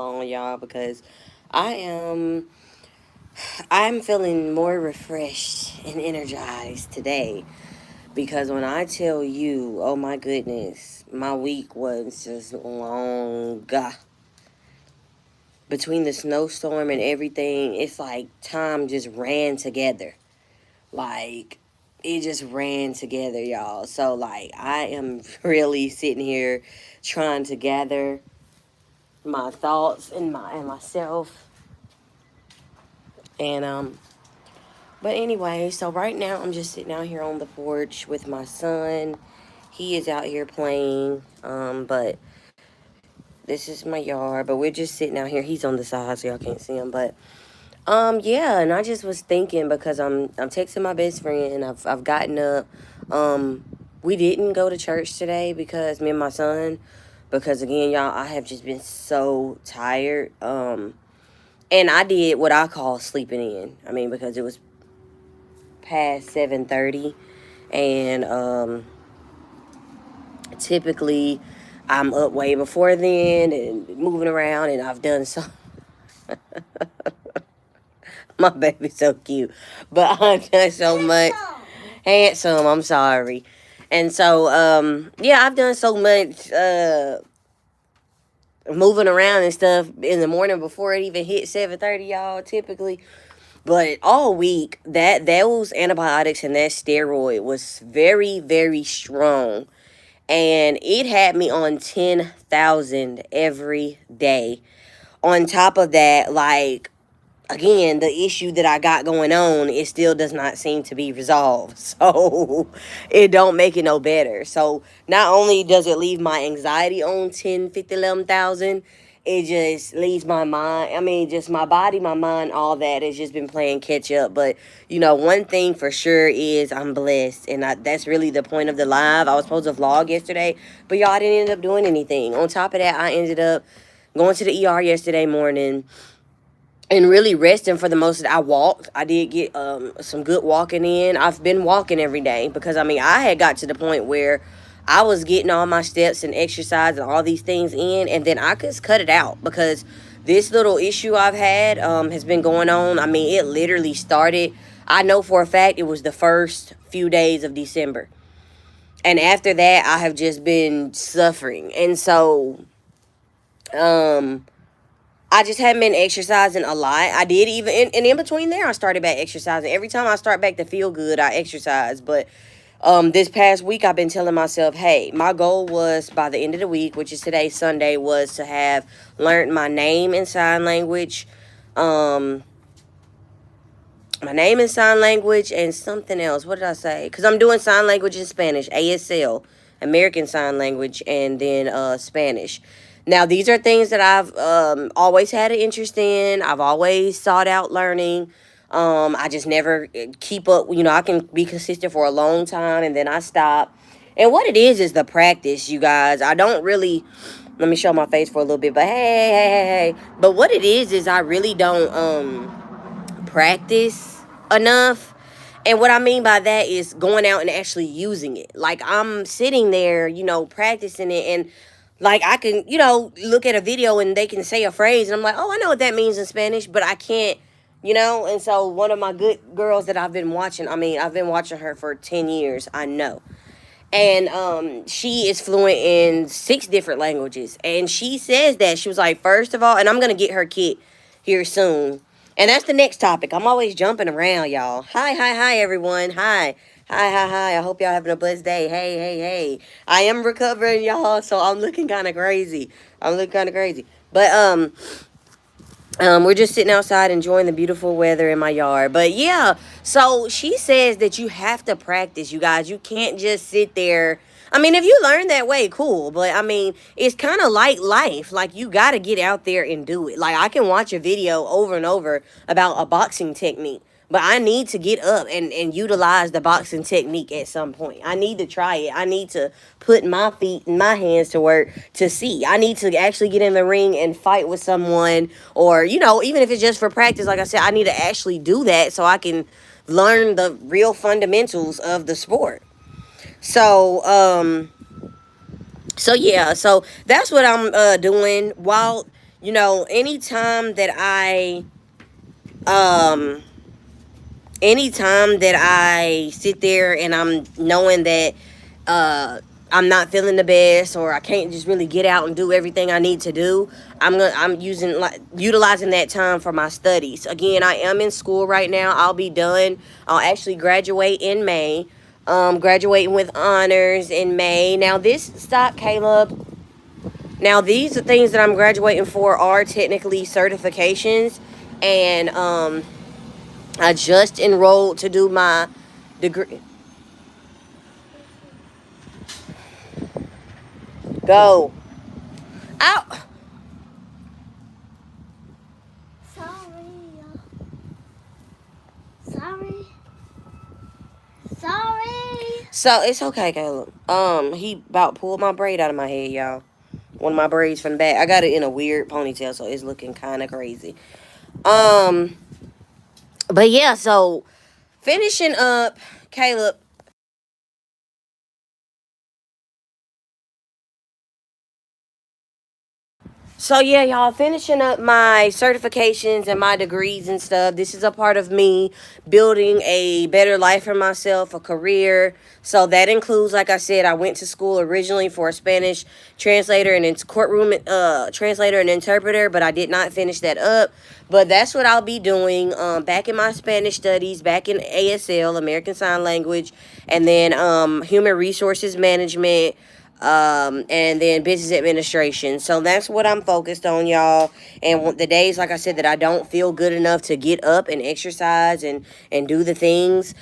on y'all because I am I'm feeling more refreshed and energized today because when I tell you, oh my goodness, my week was just long. Between the snowstorm and everything, it's like time just ran together. Like it just ran together, y'all. So like I am really sitting here trying to gather my thoughts and myself and but anyway, so right now I'm just sitting out here on the porch with my son. He is out here playing, but this is my yard, but we're just sitting out here. He's on the side so y'all can't see him, but yeah, and I just was thinking because I'm texting my best friend and I've gotten up. um we didn't go to church today because me and my son, because again y'all, I have just been so tired. And I did what I call sleeping in. I mean, because it was past 7:30, and typically I'm up way before then and moving around, and I've done so. My baby's so cute, but I've done so much. Handsome, I'm sorry. And so yeah, I've done so much moving around and stuff in the morning before it even hit 7:30, y'all, typically. But all week, that those antibiotics and that steroid was very, very strong. And it had me on 10,000 every day. On top of that, like, again, the issue that I got going on, it still does not seem to be resolved. So it don't make it no better. So not only does it leave my anxiety on 10, 50, 11,000, it just leaves my mind, I mean, just my body, my mind, all that has just been playing catch up. But one thing for sure is I'm blessed, and that's really the point of the live. I was supposed to vlog yesterday, but y'all, I didn't end up doing anything. On top of that, I ended up going to the ER yesterday morning and really resting for the most. I walked. I did get some good walking in. I've been walking every day because I mean I had got to the point where I was getting all my steps and exercise and all these things in, and then I could cut it out because this little issue I've had has been going on. I mean, it literally started. I know for a fact it was the first few days of December, and after that I have just been suffering, and so um I just haven't been exercising a lot. I did even, and in between there, I started back exercising. Every time I start back to feel good, I exercise. But this past week, I've been telling myself, hey, my goal was by the end of the week, which is today, Sunday, was to have learned my name in sign language, um, and something else. What did I say? Because I'm doing sign language in Spanish, ASL, American Sign Language, and then Spanish. Now, these are things that I've always had an interest in. I've always sought out learning. I just never keep up. I can be consistent for a long time, and then I stop. And what it is the practice, you guys. I don't really. Let me show my face for a little bit. But hey. But what it is I really don't practice enough. And what I mean by that is going out and actually using it. Like I'm sitting there, practicing it, and like I can, look at a video and they can say a phrase and I'm like, "Oh, I know what that means in Spanish," but I can't, And so one of my good girls that I've been watching, I mean, I've been watching her for 10 years, I know. And she is fluent in 6 different languages. And she says that she was like, first of all, and I'm going to get her kit here soon. And that's the next topic. I'm always jumping around, y'all. Hi, everyone. Hi. I hope y'all having a blessed day. Hey. I am recovering, y'all, so I'm looking kind of crazy. But we're just sitting outside enjoying the beautiful weather in my yard. But yeah, so she says that you have to practice, you guys. You can't just sit there. I mean, if you learn that way, cool. But I mean, it's kind of like life. Like you got to get out there and do it. Like I can watch a video over and over about a boxing technique. But I need to get up and utilize the boxing technique at some point. I need to try it. I need to put my feet and my hands to work to see. I need to actually get in the ring and fight with someone. Or, even if it's just for practice, like I said, I need to actually do that so I can learn the real fundamentals of the sport. So, so yeah, so that's what I'm doing while anytime that um I sit there and I'm knowing that uh I'm not feeling the best, or I can't just really get out and do everything I need to do, I'm using, like, utilizing that time for my studies. Again, I am in school right now. I'll be done. I'll actually graduate in May. Graduating with honors in May. Now this, stop, Caleb. Now these are things that I'm graduating for are technically certifications, and I just enrolled to do my degree. Go. Out. Sorry. Sorry. Sorry. So it's okay, Caleb. He about pulled my braid out of my head, y'all. One of my braids from the back. I got it in a weird ponytail, so it's looking kind of crazy. Um, but yeah, so finishing up, Caleb. So yeah, y'all, finishing up my certifications and my degrees and stuff. This is a part of me building a better life for myself, a career. So that includes, like I said, I went to school originally for a Spanish translator and it's courtroom translator and interpreter, but I did not finish that up. But that's what I'll be doing. Back in my Spanish studies, back in ASL, American Sign Language, and then human resources management, and then business administration. So that's what I'm focused on, y'all. And the days, like I said, that I don't feel good enough to get up and exercise and do the things,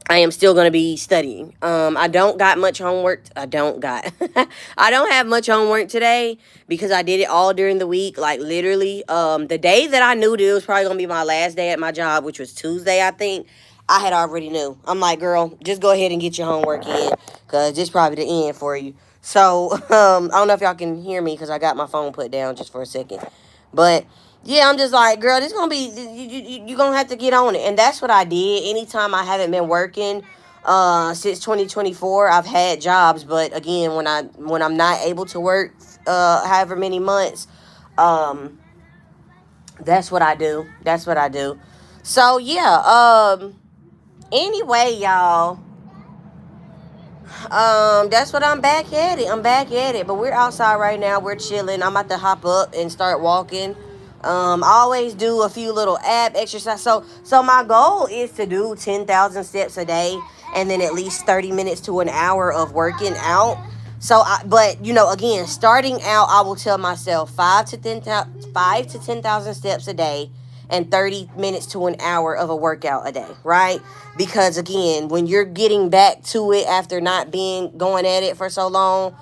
I am still going to be studying. I don't got much homework. I don't have much homework today because I did it all during the week. Like, literally, the day that I knew that it was probably going to be my last day at my job, which was Tuesday, I think, I had already knew. I'm like, girl, just go ahead and get your homework in, because this probably the end for you. So, I don't know if y'all can hear me because I got my phone put down just for a second. But yeah, I'm just like, girl, this gonna be, you gonna have to get on it. And that's what I did. Anytime I haven't been working since 2024, I've had jobs. But again, when I'm not able to work however many months, um, that's what I do. That's what I do. So yeah, anyway, y'all, that's what I'm back at it. I'm back at it. But we're outside right now. We're chilling. I'm about to hop up and start walking. I always do a few little ab exercise. So my goal is to do 10,000 steps a day, and then at least 30 minutes to an hour of working out. But again, starting out, I will tell myself 5 to 10,000 steps a day and 30 minutes to an hour of a workout a day, right? Because again, when you're getting back to it after not being going at it for so long,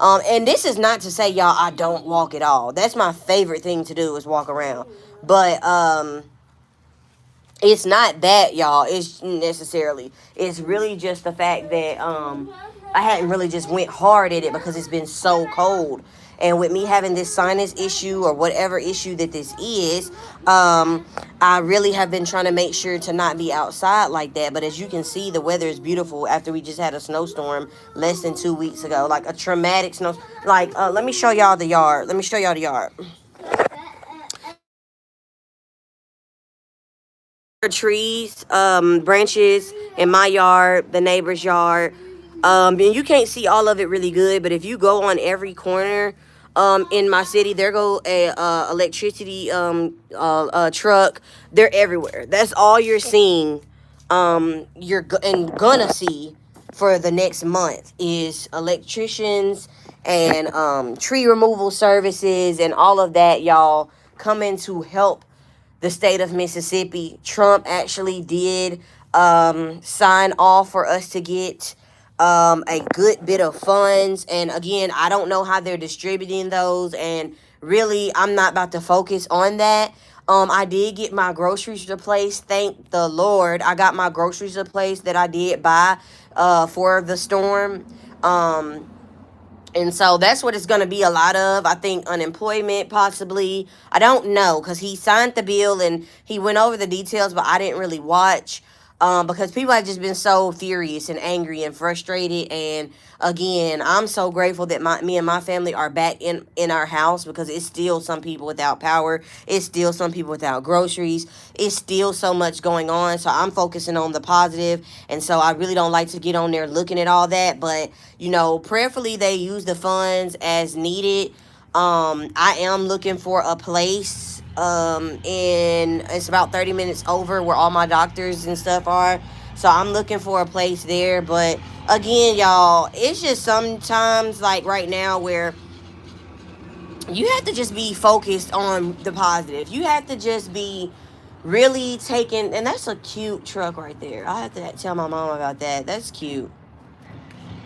and this is not to say, y'all, I don't walk at all. That's my favorite thing to do, is walk around. But it's not that, y'all. It's necessarily. It's really just the fact that I hadn't really just went hard at it because it's been so cold. And with me having this sinus issue or whatever issue that this is, I really have been trying to make sure to not be outside like that. But as you can see, the weather is beautiful after we just had a snowstorm less than 2 weeks ago. Like a traumatic snow. Like, let me show y'all the yard. Let me show y'all the yard. Trees, branches in my yard, the neighbor's yard. And you can't see all of it really good, but if you go on every corner, in my city, there go a electricity truck. They're everywhere. That's all you're seeing. And gonna see for the next month is electricians and tree removal services and all of that, y'all, coming to help the state of Mississippi. Trump actually did sign off for us to get a good bit of funds. And again, I don't know how they're distributing those. And really, I'm not about to focus on that. I did get my groceries replaced. Thank the Lord. I got my groceries replaced that I did buy for the storm. And so that's what it's going to be a lot of. I think unemployment, possibly. I don't know, because he signed the bill and he went over the details, but I didn't really watch. because people have just been so furious and angry and frustrated. And again, I'm so grateful that me and my family are back in our house, because it's still some people without power. It's still some people without groceries. It's still so much going on. So I'm focusing on the positive, and so I really don't like to get on there looking at all that. But prayerfully they use the funds as needed. I am looking for a place. And it's about 30 minutes over where all my doctors and stuff are. So I'm looking for a place there. But again, y'all, it's just sometimes like right now where you have to just be focused on the positive. You have to just be really taking, and that's a cute truck right there. I have to tell my mom about that. That's cute.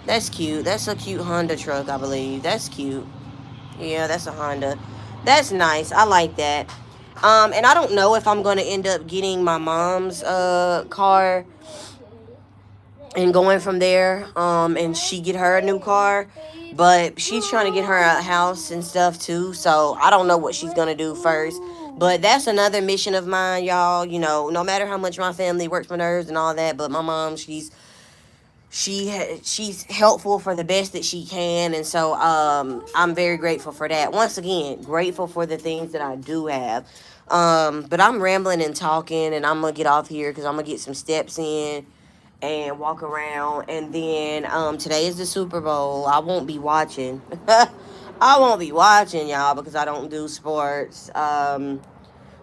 That's cute. That's a cute Honda truck, I believe. That's cute. Yeah, that's a Honda. That's nice. I like that. And I don't know if I'm gonna end up getting my mom's car and going from there. And she get her a new car, but she's trying to get her a house and stuff too. So I don't know what she's gonna do first. But that's another mission of mine, y'all. No matter how much my family works my nerves and all that, but my mom, she's helpful for the best that she can. And so I'm very grateful for that. Once again, grateful for the things that I do have. But I'm rambling and talking, and I'm gonna get off here because I'm gonna get some steps in and walk around. And then today is the Super Bowl. I won't be watching. I won't be watching, y'all, because I don't do sports. My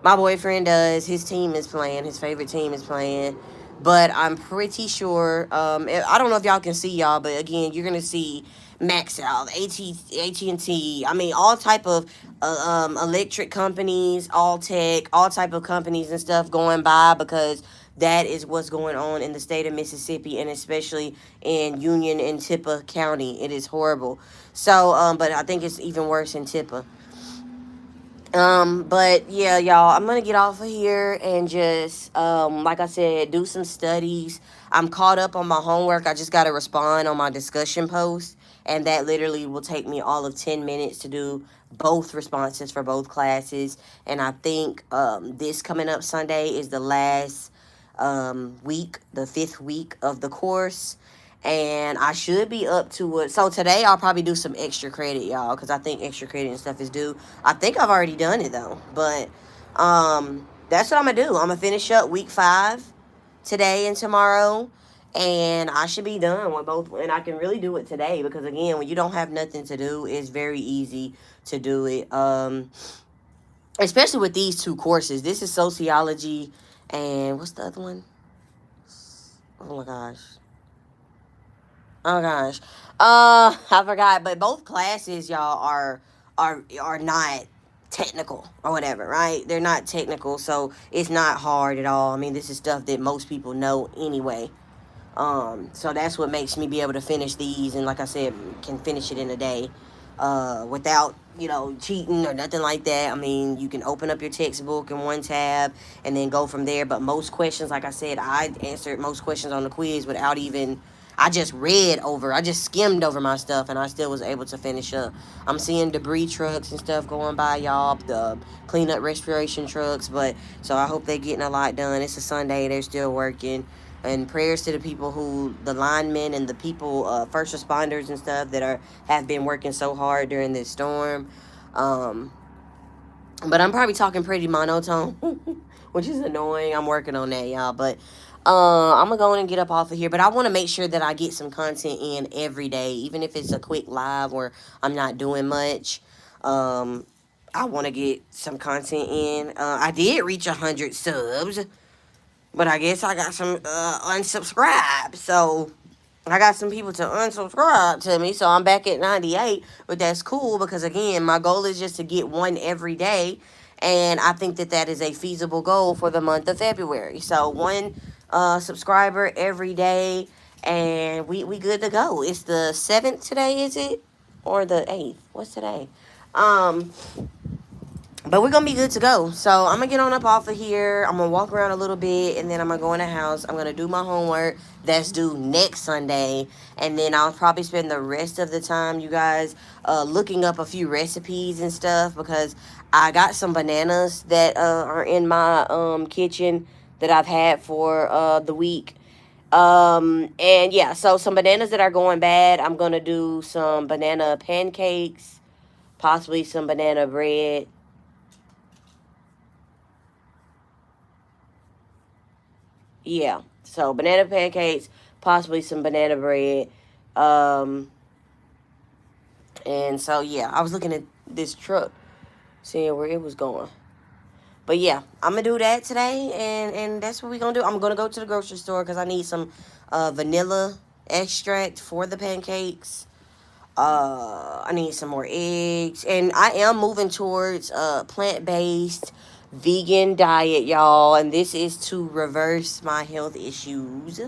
boyfriend does. His team is playing. His favorite team is playing. But I'm pretty sure. I don't know if y'all can see y'all, but again, you're gonna see Max out, AT&T. I mean, all type of electric companies, all tech, all type of companies and stuff going by, because that is what's going on in the state of Mississippi, and especially in Union and Tippah County. It is horrible. So, but I think it's even worse in Tippah. But yeah, y'all, I'm gonna get off of here and just, like I said, do some studies. I'm caught up on my homework. I just gotta respond on my discussion post, and that literally will take me all of 10 minutes to do both responses for both classes. And I think, this coming up Sunday is the last, week, the 5th week of the course, and I should be up to it. So today I'll probably do some extra credit, y'all, because I think extra credit and stuff is due. I think I've already done it though, but that's what I'm gonna do. I'm gonna finish up week 5 today and tomorrow, and I should be done with both. And I can really do it today, because again, when you don't have nothing to do, it's very easy to do it. Especially with these two courses. This is sociology, and what's the other one? Oh my gosh. Oh gosh. I forgot, but both classes, y'all, are not technical or whatever, right? They're not technical, so it's not hard at all. I mean, this is stuff that most people know anyway. So that's what makes me be able to finish these, and like I said, can finish it in a day, without, cheating or nothing like that. I mean, you can open up your textbook in one tab and then go from there. But most questions, like I said, I answered most questions on the quiz without even, I just skimmed over my stuff, and I still was able to finish up. I'm seeing debris trucks and stuff going by, y'all, the cleanup restoration trucks. But so I hope they're getting a lot done. It's a Sunday, they're still working. And prayers to the people the linemen and the people, first responders and stuff that have been working so hard during this storm. But I'm probably talking pretty monotone, which is annoying. I'm working on that, y'all. But I'm going to go in and get up off of here. But I want to make sure that I get some content in every day, even if it's a quick live where I'm not doing much. I want to get some content in. I did reach 100 subs, but I guess I got some unsubscribed. So I got some people to unsubscribe to me. So I'm back at 98. But that's cool, because, again, my goal is just to get one every day. And I think that is a feasible goal for the month of February. So one subscriber every day, and we good to go. It's the 7th today, is it? Or the 8th? What's today? But we're going to be good to go. So I'm going to get on up off of here. I'm going to walk around a little bit, and then I'm going to go in the house. I'm going to do my homework that's due next Sunday. And then I'll probably spend the rest of the time, you guys, looking up a few recipes and stuff, because I got some bananas that are in my kitchen that I've had for the week. And yeah, so some bananas that are going bad, I'm gonna do some banana pancakes, possibly some banana bread. Yeah, so banana pancakes, possibly some banana bread. Um, and so yeah, I was looking at this truck, seeing where it was going. But yeah, I'm gonna do that today, and that's what we're gonna do. I'm gonna go to the grocery store because I need some vanilla extract for the pancakes. I need some more eggs, and I am moving towards plant-based vegan diet, y'all. And this is to reverse my health issues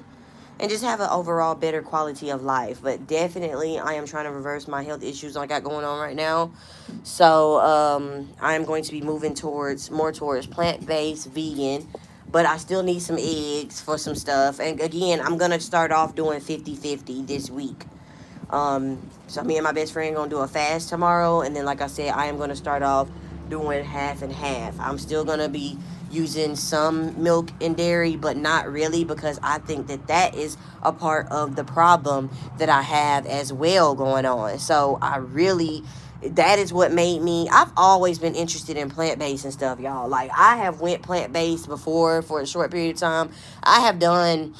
and just have an overall better quality of life. But definitely, I am trying to reverse my health issues I got going on right now. So I am going to be moving towards more towards plant-based vegan. But I still need some eggs for some stuff. And again, I'm going to start off doing 50-50 this week. So me and my best friend gonna do a fast tomorrow, and then like I said, I am gonna start off doing half and half. I'm still gonna be using some milk and dairy, but not really, because I think that that is a part of the problem that I have as well going on. So I really, that is what made me, I've always been interested in plant-based and stuff, y'all. Like, I have went plant-based before for a short period of time. I have done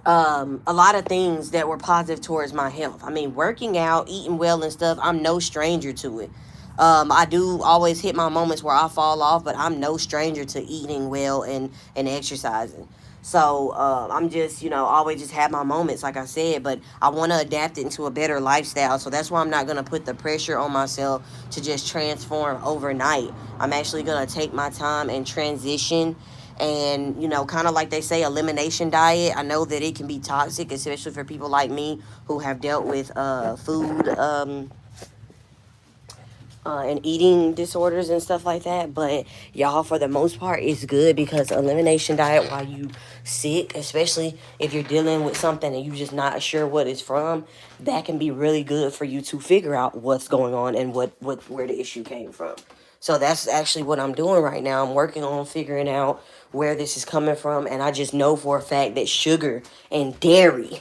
a lot of things that were positive towards my health. I mean, working out, eating well and stuff, I'm no stranger to it. I do always hit my moments where I fall off, but I'm no stranger to eating well and exercising. So I'm just, always just have my moments, like I said, but I want to adapt it into a better lifestyle. So that's why I'm not going to put the pressure on myself to just transform overnight. I'm actually going to take my time and transition, and kind of like they say, elimination diet. I know that it can be toxic, especially for people like me who have dealt with food and eating disorders and stuff like that. But y'all, for the most part, it's good, because elimination diet, while you sick, especially if you're dealing with something and you're just not sure what it's from, that can be really good for you to figure out what's going on and where the issue came from. So that's actually what I'm doing right now. I'm working on figuring out where this is coming from, and I just know for a fact that sugar and dairy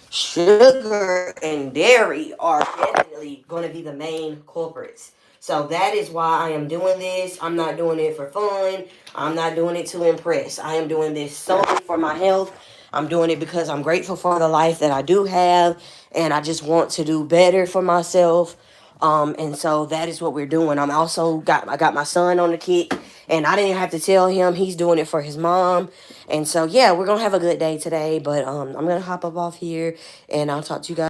sugar and dairy are definitely going to be the main culprits. So that is why I am doing this. I'm not doing it for fun. I'm not doing it to impress. I am doing this solely for my health. I'm doing it because I'm grateful for the life that I do have, and I just want to do better for myself. And so that is what we're doing. I got my son on the kick, and I didn't have to tell him, he's doing it for his mom. And so yeah, we're gonna have a good day today. But I'm gonna hop up off here, and I'll talk to you guys.